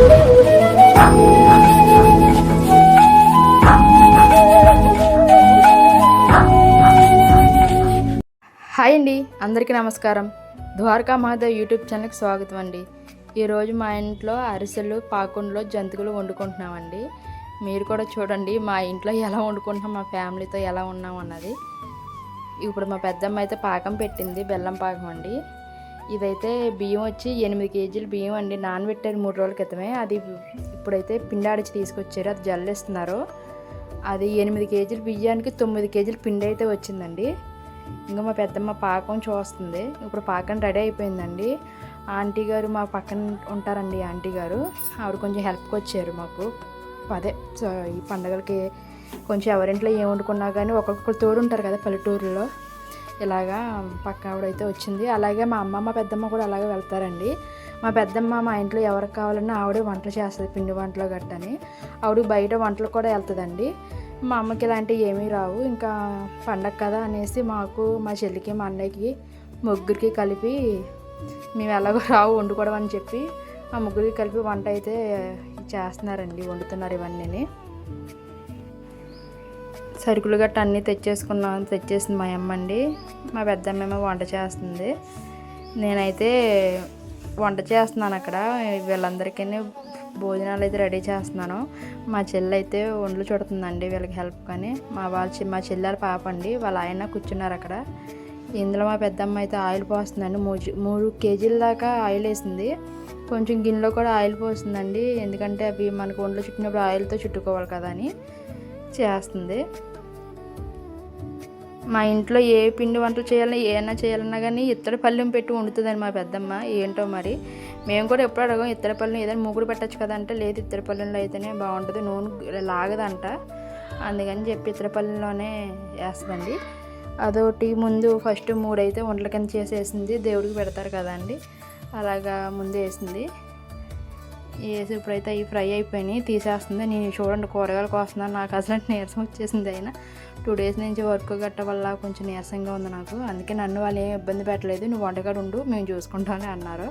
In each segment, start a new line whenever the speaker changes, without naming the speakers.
Hi అండి, అందరికీ నమస్కారం. ద్వారకా మహాదేవ్ యూట్యూబ్ ఛానల్కి స్వాగతం అండి. ఈరోజు మా ఇంట్లో అరిసెలు పాకుండలో జంతికలు వండుకుంటున్నామండి. మీరు కూడా చూడండి మా ఇంట్లో ఎలా వండుకుంటున్నాం, మా ఫ్యామిలీతో ఎలా ఉన్నాం అన్నది. ఇప్పుడు మా పెద్దమ్మ అయితే పాకం పెట్టింది, బెల్లం పాకం అండి. ఇదైతే బియ్యం వచ్చి 8 కేజీలు బియ్యం అండి, నానబెట్టారు 3 రోజుల క్రితమే. అది ఇప్పుడైతే పిండాడిచి తీసుకొచ్చారు, అది జల్లేస్తున్నారు. అది 8 కేజీల బియ్యానికి 9 కేజీల పిండి అయితే వచ్చిందండి. ఇంకా మా పెద్దమ్మ పాకం చూస్తుంది. ఇప్పుడు పాకం రెడీ అయిపోయిందండి. ఆంటీ గారు మా పక్కన ఉంటారండి, ఆంటీ గారు ఆవిడ కొంచెం హెల్ప్కి వచ్చారు మాకు. అదే ఈ పండగలకి కొంచెం ఎవరింట్లో ఏం వండుకున్నా కానీ ఒక్కొక్కరు తోడు ఉంటారు కదా పల్లెటూరులో, ఇలాగా పక్క ఆవిడైతే వచ్చింది. అలాగే మా అమ్మ మా పెద్దమ్మ కూడా అలాగే వెళ్తారండి. మా పెద్దమ్మ మా ఇంట్లో ఎవరికి కావాలన్నా ఆవిడే వంటలు చేస్తుంది, పిండి వంటలు గట్టని. ఆవిడ బయట వంటలు కూడా వెళ్తుందండి. మా అమ్మకి ఇలాంటివి ఏమీ రావు. ఇంకా పండగ కదా అనేసి మాకు, మా చెల్లికి, మా అన్నయ్యకి ముగ్గురికి కలిపి, మేము ఎలాగో రావు వండుకోవడం అని చెప్పి ఆ ముగ్గురికి కలిపి వంట అయితే చేస్తున్నారండి, వండుతున్నారు ఇవన్నీ. సరుకులు గట్ట అన్నీ తెచ్చేసింది మా అమ్మ అండి. మా పెద్దమ్మేమో వంట చేస్తుంది. నేనైతే వంట చేస్తున్నాను అక్కడ, వీళ్ళందరికీ భోజనాలు అయితే రెడీ చేస్తున్నాను. మా చెల్లి అయితే వండ్లు చుడుతుందండి వీళ్ళకి హెల్ప్. కానీ మా చెల్లెల పాప అండి, వాళ్ళ ఆయన కూర్చున్నారు అక్కడ. ఇందులో మా పెద్దమ్మ అయితే ఆయిల్ పోస్తుందండి. 3 కేజీల దాకా ఆయిల్ వేసింది. కొంచెం గిన్నెలో కూడా ఆయిల్ పోస్తుందండి, ఎందుకంటే అవి మనకు వండ్లు చుట్టినప్పుడు ఆయిల్తో చుట్టుకోవాలి కదా అని చేస్తుంది. మా ఇంట్లో ఏ పిండి వంటలు చేయాలన్నా ఏమైనా చేయాలన్నా కానీ ఇత్తడి పళ్ళెం పెట్టి వండుతుందండి మా పెద్దమ్మ. ఏంటో మరి మేము కూడా ఎప్పుడు అడగం, ఇత్తడి పళ్ళెం ఏదైనా మూగుడు పెట్టచ్చు కదా అంటే, లేదు ఇత్తడి పళ్ళెంలో అయితేనే బాగుంటుంది, నూనె లాగదంట, అందుకని చెప్పి ఇత్తడి పళ్ళెంలోనే వేస్తుందండి. అదొకటి ముందు ఫస్ట్ 3 అయితే వంటల కింద చేసేసింది, దేవుడికి పెడతారు కదా అండి, అలాగా ముందు వేసింది. వేసి ఇప్పుడైతే అవి ఫ్రై అయిపోయినాయి, తీసేస్తుంది. నేను చూడండి కూరగాయలు కోస్తున్నాను, నాకు అసలు నీరసం వచ్చేసింది. అయినా 2 డేస్ నుంచి వర్క్ గట్ట వల్ల కొంచెం నీరసంగా ఉంది నాకు. అందుకే నన్ను వాళ్ళు ఏం ఇబ్బంది పెట్టలేదు, నువ్వు వంటగాడు ఉండు మేము చూసుకుంటామని అన్నారు.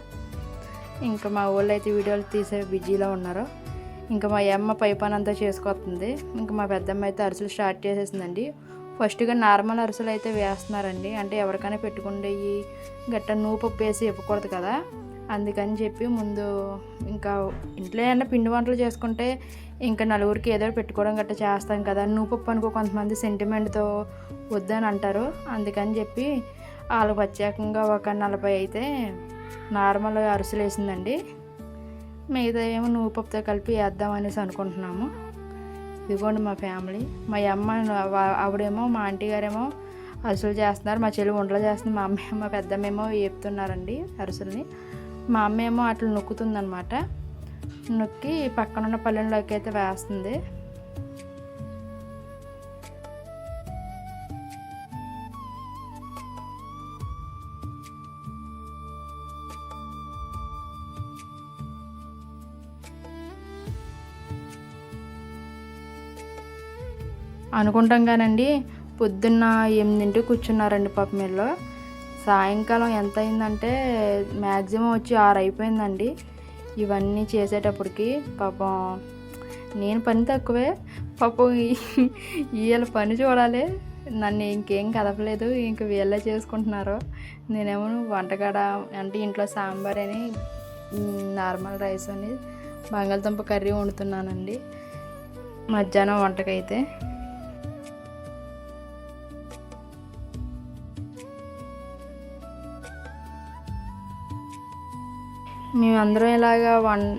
ఇంకా మా ఊళ్ళో అయితే వీడియోలు తీసే బిజీలో ఉన్నారు. ఇంకా మా అమ్మ పై పని అంతా చేసుకొస్తుంది. ఇంకా మా పెద్దమ్మ అయితే అరిసెలు స్టార్ట్ చేసేసిందండి. ఫస్ట్గా నార్మల్ అరిసెలు అయితే వేస్తున్నారండి, అంటే ఎవరికైనా పెట్టుకుండేవి గట్ట నూపప్పు వేసి ఇవ్వకూడదు కదా, అందుకని చెప్పి ముందు ఇంకా ఇంట్లో ఏమన్నా పిండి వంటలు చేసుకుంటే ఇంకా నలుగురికి ఏదో పెట్టుకోవడం గట్రా చేస్తాం కదా, నూపప్పు అనుకో కొంతమంది సెంటిమెంట్తో వద్దని అంటారు. అందుకని చెప్పి వాళ్ళకి ప్రత్యేకంగా ఒక 40 అయితే నార్మల్ అరిసెలు వేసిందండి. మిగతా ఏమో నూపప్పుతో కలిపి వేద్దాం అనేసి అనుకుంటున్నాము. ఇదిగోండి మా ఫ్యామిలీ. మా అమ్మ ఆవిడేమో, మా ఆంటీ గారేమో అరిసెలు చేస్తున్నారు, మా చెల్లి వంటలు చేస్తుంది, మా పెద్దమ్మేమో వేపుతున్నారండి అరిసెల్ని. మా అమ్మ ఏమో అట్లా నొక్కుతుందనమాట, నొక్కి పక్కనున్న పళ్ళెంలోకి అయితే వేస్తుంది. అనుకుంటాం కానండి, పొద్దున్న 8 కూర్చున్నారండి పాపం వీళ్ళు. సాయంకాలం ఎంత అయిందంటే మ్యాక్సిమం వచ్చి 6 అయిపోయిందండి ఇవన్నీ చేసేటప్పటికి. పాపం నేను పని తక్కువే, పాపం వీళ్ళ పని చూడాలి, నన్ను ఇంకేం కదపలేదు, ఇంక వీళ్ళే చేసుకుంటున్నారు. నేనేమో వంటకాడ అంటే ఇంట్లో సాంబార్ అని, నార్మల్ రైస్ అని, బంగాళదుంప కర్రీ వండుతున్నానండి మధ్యాహ్నం వంటకైతే. మేమందరం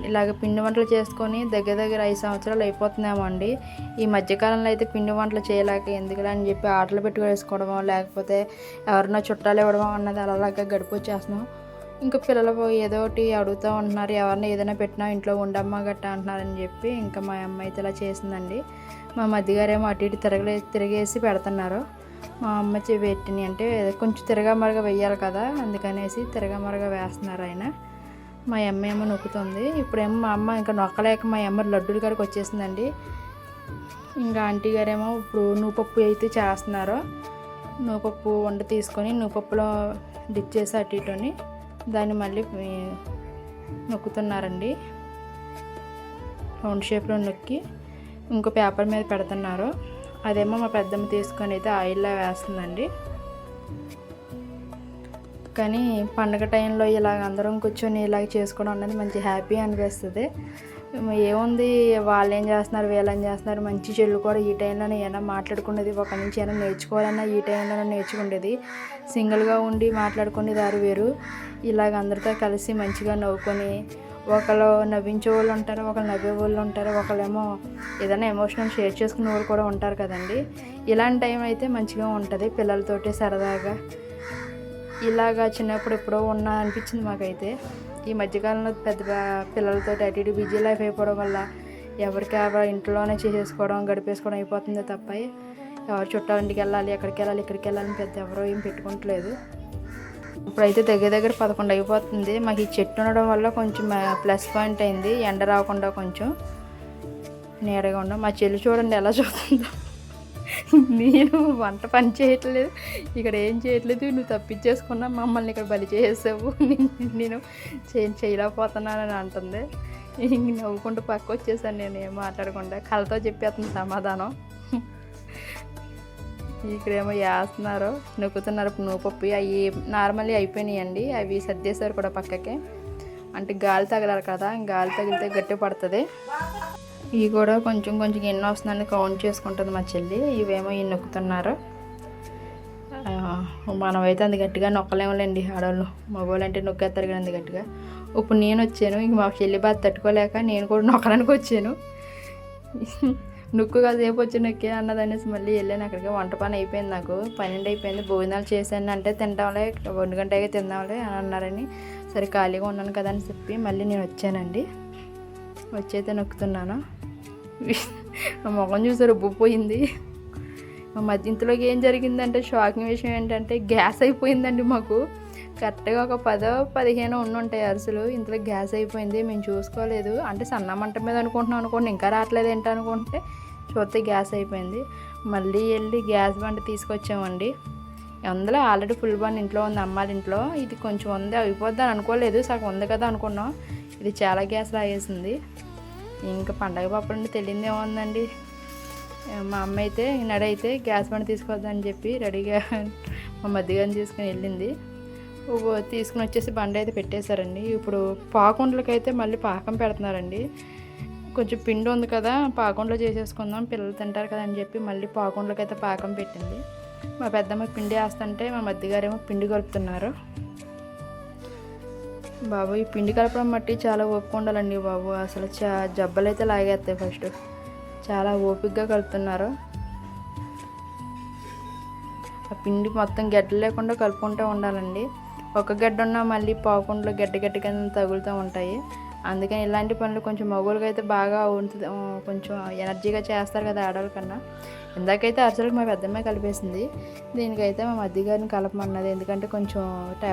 ఇలాగ పిండి వంటలు చేసుకొని దగ్గర 5 సంవత్సరాలు అయిపోతున్నామో అండి. ఈ మధ్యకాలంలో అయితే పిండి వంటలు చేయలేక ఎందుకులే అని చెప్పి ఆటలు పెట్టుకోవడమో, లేకపోతే ఎవరన్నా చుట్టాలు ఇవ్వడమో అన్నది అలాగా గడిపొచ్చేస్తున్నాం. ఇంకా పిల్లలు ఏదో ఒకటి అడుగుతూ ఉంటున్నారు, ఎవరన్నా ఏదైనా పెట్టినా ఇంట్లో ఉండమ్మా గట్టా అంటున్నారని చెప్పి ఇంకా మా అమ్మ అయితే ఇలా చేసిందండి. మా మధ్యగారేమో అటు ఇటు తిరిగేసి పెడుతున్నారు. మా అమ్మ పెట్టిని అంటే కొంచెం తిరగమరగా వేయాలి కదా, అందుకనేసి తిరగమరగా వేస్తున్నారు ఆయన. మా అమ్మ ఏమో నొక్కుతుంది. ఇప్పుడేమో మా అమ్మ ఇంకా నొక్కలేక మా అమ్మ లడ్డూల కాడికి వచ్చేసిందండి. ఇంకా ఆంటీ గారేమో ఇప్పుడు నూపప్పు అయితే చేస్తున్నారు. నూపప్పు వంట తీసుకొని నూపప్పులో డిప్ చేసి అటు ఇటుని దాన్ని మళ్ళీ నొక్కుతున్నారండి. రౌండ్ షేప్లో నొక్కి ఇంకో పేపర్ మీద పెడుతున్నారు. అదేమో మా పెద్దమ్మ తీసుకొని అయితే ఆయిల్లో వేస్తుందండి. కానీ పండగ టైంలో ఇలాగ అందరం కూర్చొని ఇలాగ చేసుకోవడం అన్నది మంచి హ్యాపీ అనిపిస్తుంది. ఏముంది, వాళ్ళు ఏం చేస్తున్నారు, వీళ్ళు ఏం చేస్తున్నారు, మంచి చెల్లు కూడా ఈ టైంలోనే ఏమైనా మాట్లాడుకునేది, ఒక నుంచి ఏమైనా నేర్చుకోవాలన్నా ఈ టైంలోనే నేర్చుకునేది. సింగిల్గా ఉండి మాట్లాడుకునేది దారి వేరు. ఇలాగ అందరితో కలిసి మంచిగా నవ్వుకొని, ఒకళ్ళు నవ్వించే వాళ్ళు ఉంటారు, ఒకళ్ళు నవ్వే వాళ్ళు ఉంటారు, ఒకళ్ళేమో ఏదైనా ఎమోషనల్ షేర్ చేసుకునే వాళ్ళు కూడా ఉంటారు కదండి. ఇలాంటి టైం అయితే మంచిగా ఉంటుంది పిల్లలతోటి సరదాగా. ఇలాగా చిన్నప్పుడు ఎప్పుడో ఉన్నా అనిపించింది మాకైతే. ఈ మధ్యకాలంలో పెద్ద పిల్లలతో అటు ఇటు బిజీ లైఫ్ అయిపోవడం వల్ల ఎవరికి ఇంట్లోనే చేసేసుకోవడం గడిపేసుకోవడం అయిపోతుంది తప్ప ఎవరు చుట్టాలింటికి వెళ్ళాలి, ఎక్కడికి వెళ్ళాలి, ఇక్కడికి వెళ్ళాలని పెద్ద ఎవరో ఏం పెట్టుకోవట్లేదు. ఇప్పుడైతే దగ్గర 11 అయిపోతుంది. మాకు ఈ చెట్టు ఉండడం వల్ల కొంచెం ప్లస్ పాయింట్ అయింది. ఎండ రాకుండా కొంచెం నీడగా ఉండడం. మా చెల్లి చూడండి ఎలా చూస్తుందో. నేను వంట పని చేయట్లేదు, ఇక్కడ ఏం చేయట్లేదు, నువ్వు తప్పించేసుకున్నా మమ్మల్ని ఇక్కడ బలి చేసావు, నేను చేయలేకపోతున్నానని అంటుంది. ఇంక నవ్వుకుంటూ పక్క వచ్చేసాను. నేను ఏం మాట్లాడకుండా కళ్ళతో చెప్పేస్తుంది సమాధానం. ఇక్కడేమో వేస్తున్నారు, నొక్కుతున్నారు. ఇప్పుడు నూపప్పు అవి నార్మల్లీ అయిపోయినాయండి. అవి సర్దేశారు కూడా పక్కకి, అంటే గాలి తగలాలి కదా, గాలి తగిలితే గట్టి పడుతుంది. ఇవి కూడా కొంచెం కొంచెం ఎన్ని వస్తుందని కౌంట్ చేసుకుంటుంది మా చెల్లి. ఇవేమో ఇవి నొక్కుతున్నారు. మనమైతే అంత గట్టిగా నొక్కలేములేండి ఆడవాళ్ళు. మగవాళ్ళు అంటే నొక్కేస్తారు కానీ అంత గట్టిగా. ఇప్పుడు నేను వచ్చాను, ఇంక మా చెల్లి బాధ తట్టుకోలేక నేను కూడా నొక్కడానికి వచ్చాను. నొక్కు కాసేపు వచ్చి నొక్కే అన్నదనేసి మళ్ళీ వెళ్ళాను అక్కడికి. వంట పని అయిపోయింది, నాకు 12 అయిపోయింది. భోజనాలు చేశాను అంటే తింటాంలే, 1 గంటకే తిందాంలే అని అన్నారని సరే ఖాళీగా ఉన్నాను కదా అని చెప్పి మళ్ళీ నేను వచ్చానండి. వచ్చైతే నొక్కుతున్నాను. మా మొఖం చూసారు, ఉబ్బిపోయింది. మా మధ్య ఇంతలోకి ఏం జరిగిందంటే షాకింగ్ విషయం ఏంటంటే గ్యాస్ అయిపోయిందండి మాకు. కరెక్ట్గా ఒక 10-15 ఉండుంటాయి అరిసెలు. ఇంతలో గ్యాస్ అయిపోయింది, మేము చూసుకోలేదు. అంటే సన్న మంట మీద అనుకోండి, ఇంకా రావట్లేదు ఏంటి అనుకుంటే చూస్తే గ్యాస్ అయిపోయింది. మళ్ళీ వెళ్ళి గ్యాస్ బండ తీసుకొచ్చామండి. అందులో ఆల్రెడీ ఫుల్ బండ్ ఇంట్లో ఉంది, అమ్మాళ్ళ ఇంట్లో. ఇది కొంచెం ఉంది, అయిపోద్ది అని అనుకోలేదు, సగం ఉంది కదా అనుకున్నాం. ఇది చాలా గ్యాస్ లాగేసింది. ఇంకా పండగ పాపండి తెలియదు ఏముందండి. మా అమ్మ అయితే నడైతే గ్యాస్ బండ తీసుకొద్దని చెప్పి రెడీగా మా మధ్యగాని తీసుకుని వెళ్ళింది. తీసుకుని వచ్చేసి బండ అయితే పెట్టేశారండి. ఇప్పుడు పాకుండలకైతే మళ్ళీ పాకం పెడుతున్నారండి. కొంచెం పిండి ఉంది కదా, పాకుండలో చేసేసుకుందాం, పిల్లలు తింటారు కదా అని చెప్పి మళ్ళీ పాకుండలకైతే పాకం పెట్టింది. మా పెద్దమ్మ పిండి వేస్తుంటే మా మధ్యగారేమో పిండి కలుపుతున్నారు. బాబు ఈ పిండి కలపడం బట్టి చాలా ఓపిక ఉండాలండి బాబు. అసలు జబ్బలు అయితే లాగేస్తాయి. ఫస్ట్ చాలా ఓపికగా కలుపుతున్నారు. ఆ పిండి మొత్తం గడ్డ లేకుండా కలుపుకుంటూ ఉండాలండి. ఒక గడ్డ ఉన్నా మళ్ళీ పాకుండలో గడ్డ కింద తగులుతూ ఉంటాయి. అందుకని ఇలాంటి పనులు కొంచెం మగవాళ్ళకి అయితే బాగా ఉంటుంది, కొంచెం ఎనర్జీగా చేస్తారు కదా ఆడవాళ్ళ కన్నా. ఇందాకైతే అరిసెలకు మా పెద్దమ్మ కలిపేసింది, దీనికైతే మా మధ్యగారిని కలపమన్నది. ఎందుకంటే కొంచెం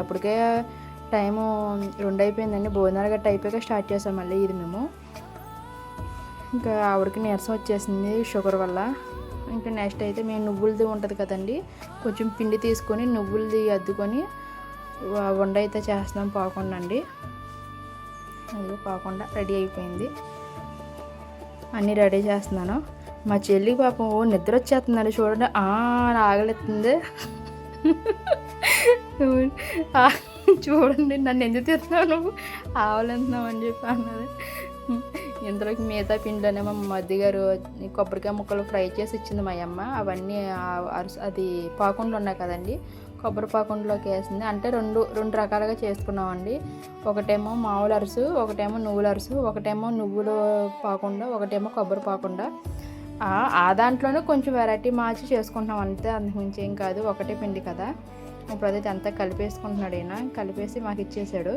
అప్పటికే టైము 2 అయిపోయిందండి. భోజనాలు గట్ట అయిపోయాక స్టార్ట్ చేసాం మళ్ళీ ఇది మేము. ఇంకా ఆవిడకి నీరసం వచ్చేసింది షుగర్ వల్ల. ఇంకా నెక్స్ట్ అయితే మేము నువ్వులది ఉంటుంది కదండి, కొంచెం పిండి తీసుకొని నువ్వులది అద్దుకొని వండ అయితే చేస్తున్నాం పాకుండా అండి. అది పాకుండా రెడీ అయిపోయింది, అన్నీ రెడీ చేస్తున్నాను. మా చెల్లి పాపం నిద్ర వచ్చేస్తుందండి చూడండి, ఆగలేస్తుంది. చూడండి నన్ను ఎందుకు తిన్నావు, నువ్వు ఆవలేస్తున్నావు అని చెప్పి అన్నది. ఇంతలోకి మిగతా పిండిలోనే మా మధ్యగారు కొబ్బరికాయ ముక్కలు ఫ్రై చేసి ఇచ్చింది మా అమ్మ. అవన్నీ అది పాకుండలు ఉన్నాయి కదండి, కొబ్బరి పాకుండలోకి వేసింది. అంటే రెండు రకాలుగా చేసుకున్నామండి. ఒకటేమో మామూలు అరుసు, ఒకటేమో నువ్వుల అరుసు, ఒకటేమో నువ్వులు పాకుండా, ఒకటేమో కొబ్బరి పాకుండా. ఆ దాంట్లోనే కొంచెం వెరైటీ మార్చి చేసుకుంటున్నాం అంతే, అంతకుమించి ఏం కాదు, ఒకటే పిండి కదా. ఇప్పుడు అదైతే అంతా కలిపేసుకుంటున్నాడు ఈయన, కలిపేసి మాకు ఇచ్చేసాడు.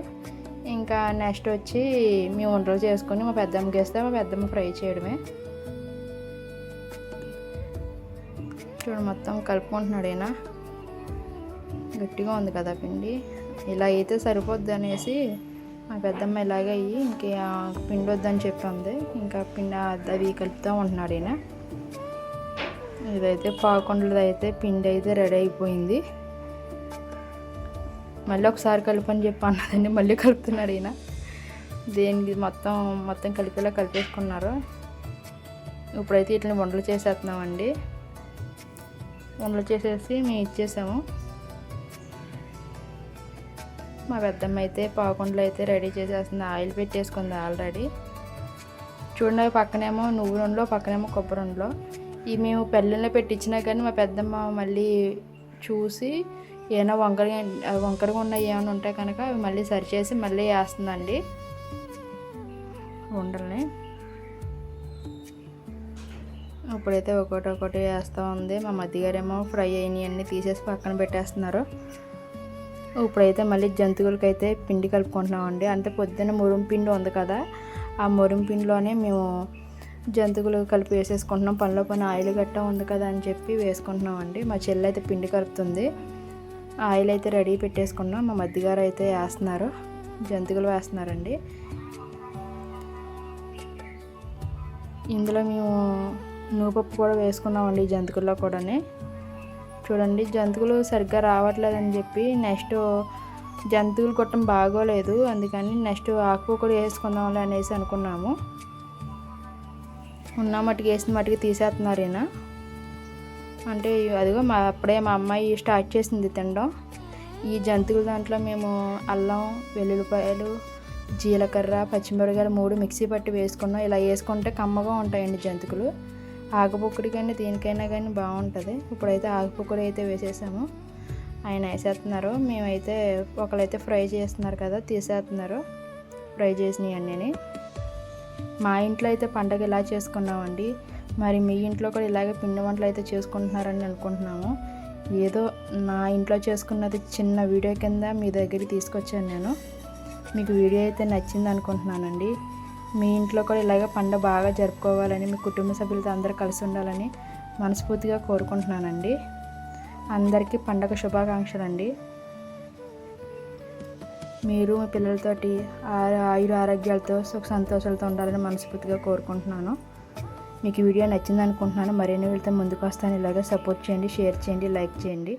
ఇంకా నెక్స్ట్ వచ్చి మేము వంటలు చేసుకొని మా పెద్దమ్మకి వేస్తే మా పెద్దమ్మ ఫ్రై చేయడమే. చూడు మొత్తం కలుపుకుంటున్నాడు ఈయన. గట్టిగా ఉంది కదా పిండి, ఇలా అయితే సరిపోద్ది అనేసి మా పెద్దమ్మ ఇలాగే అయ్యి ఇంకే పిండి వద్దని చెప్పింది. ఇంకా పిండి అవి కలుపుతూ ఉంటున్నాడు ఈయన. ఇదైతే పాకుండలది అయితే పిండి అయితే రెడీ అయిపోయింది. మళ్ళీ ఒకసారి కలుపని చెప్పి అన్నదండి, మళ్ళీ కలుపుతున్నాడు ఈయన. దేనికి మొత్తం కలిపేలా కలిపేసుకున్నారు. ఇప్పుడైతే వీటిని ఉండలు చేసేస్తున్నామండి. ఉండలు చేసేసి మేము ఇచ్చేసాము. మా పెద్దమ్మ అయితే పాకుండలు అయితే రెడీ చేసేస్తుంది. ఆయిల్ పెట్టేసుకుంది ఆల్రెడీ. చూడండి పక్కనేమో నువ్వుల ఉండలో, పక్కనేమో కొబ్బరి ఉండలో. ఇవి మేము పెళ్ళిలో పెట్టించినా కానీ మా పెద్దమ్మ మళ్ళీ చూసి ఏమైనా వంకరగా ఉన్నాయి ఏమైనా ఉంటే కనుక అవి మళ్ళీ సరిచేసి మళ్ళీ వేస్తుందండి ఉండల్ని. ఇప్పుడైతే ఒకటి వేస్తూ ఉంది. మా మధ్యగారేమో ఫ్రై అయినవన్నీ తీసేసి పక్కన పెట్టేస్తున్నారు. ఇప్పుడైతే మళ్ళీ జంతువులకైతే పిండి కలుపుకుంటున్నామండి. అంటే పొద్దున్న మురుము పిండి ఉంది కదా, ఆ మురుము పిండిలోనే మేము జంతువులు కలిపి వేసేసుకుంటున్నాం. పనిలో పని ఆయిల్ గట్ట ఉంది కదా అని చెప్పి వేసుకుంటున్నామండి. మా చెల్లి అయితే పిండి కలుపుతుంది. ఆయిల్ అయితే రెడీ పెట్టేసుకున్నాం. మా మధ్యగారు అయితే వేస్తున్నారు, జంతువులు వేస్తున్నారండి. ఇందులో మేము నూపప్పు కూడా వేసుకున్నామండి జంతికల్లో కూడా. చూడండి జంతికలు సరిగ్గా రావట్లేదని చెప్పి నెక్స్ట్ జంతికలు కొట్టడం బాగోలేదు, అందుకని నెక్స్ట్ ఆకు కూడా వేసుకుందాం అనేసి అనుకున్నాము. ఉన్న మట్టుకు వేసిన మట్టుకు తీసేస్తున్నారు ఈయన. అంటే అదిగో అప్పుడే మా అమ్మాయి స్టార్ట్ చేసింది తినడం. ఈ జంతికల దాంట్లో మేము అల్లం, వెల్లుల్లిపాయలు, జీలకర్ర, పచ్చిమిరపకాయలు 3 మిక్సీ పట్టి వేసుకున్నాం. ఇలా వేసుకుంటే కమ్మగా ఉంటాయండి జంతికలు. ఆకుపొక్కడి కానీ దేనికైనా కానీ బాగుంటుంది. ఇప్పుడైతే ఆకుపొక్కడి అయితే వేసేసాము. ఆయన వేసేస్తున్నారు. మేమైతే ఒకరైతే ఫ్రై చేస్తున్నారు కదా, తీసేస్తున్నారు ఫ్రై చేసినవి అన్నీ. మా ఇంట్లో అయితే పండగ ఇలా చేసుకున్నామండి. మరి మీ ఇంట్లో కూడా ఇలాగే పిండి వంటలు అయితే చేసుకుంటున్నారని అనుకుంటున్నాము. ఏదో నా ఇంట్లో చేసుకున్నది చిన్న వీడియో కింద మీ దగ్గరికి తీసుకొచ్చాను నేను. మీకు వీడియో అయితే నచ్చింది అనుకుంటున్నానండి. మీ ఇంట్లో కూడా ఇలాగే పండుగ బాగా జరుపుకోవాలని, మీ కుటుంబ సభ్యులతో అందరూ కలిసి ఉండాలని మనస్ఫూర్తిగా కోరుకుంటున్నానండి. అందరికీ పండగ శుభాకాంక్షలు అండి. మీరు మీ పిల్లలతోటి ఆయుర ఆరోగ్యాలతో సుఖ సంతోషాలతో ఉండాలని మనస్ఫూర్తిగా కోరుకుంటున్నాను. మీకు వీడియో నచ్చింది అనుకుంటున్నాను. మరిన్ని వీళ్ళతో ముందుకు వస్తాను. ఇలాగే సపోర్ట్ చేయండి, షేర్ చేయండి, లైక్ చేయండి.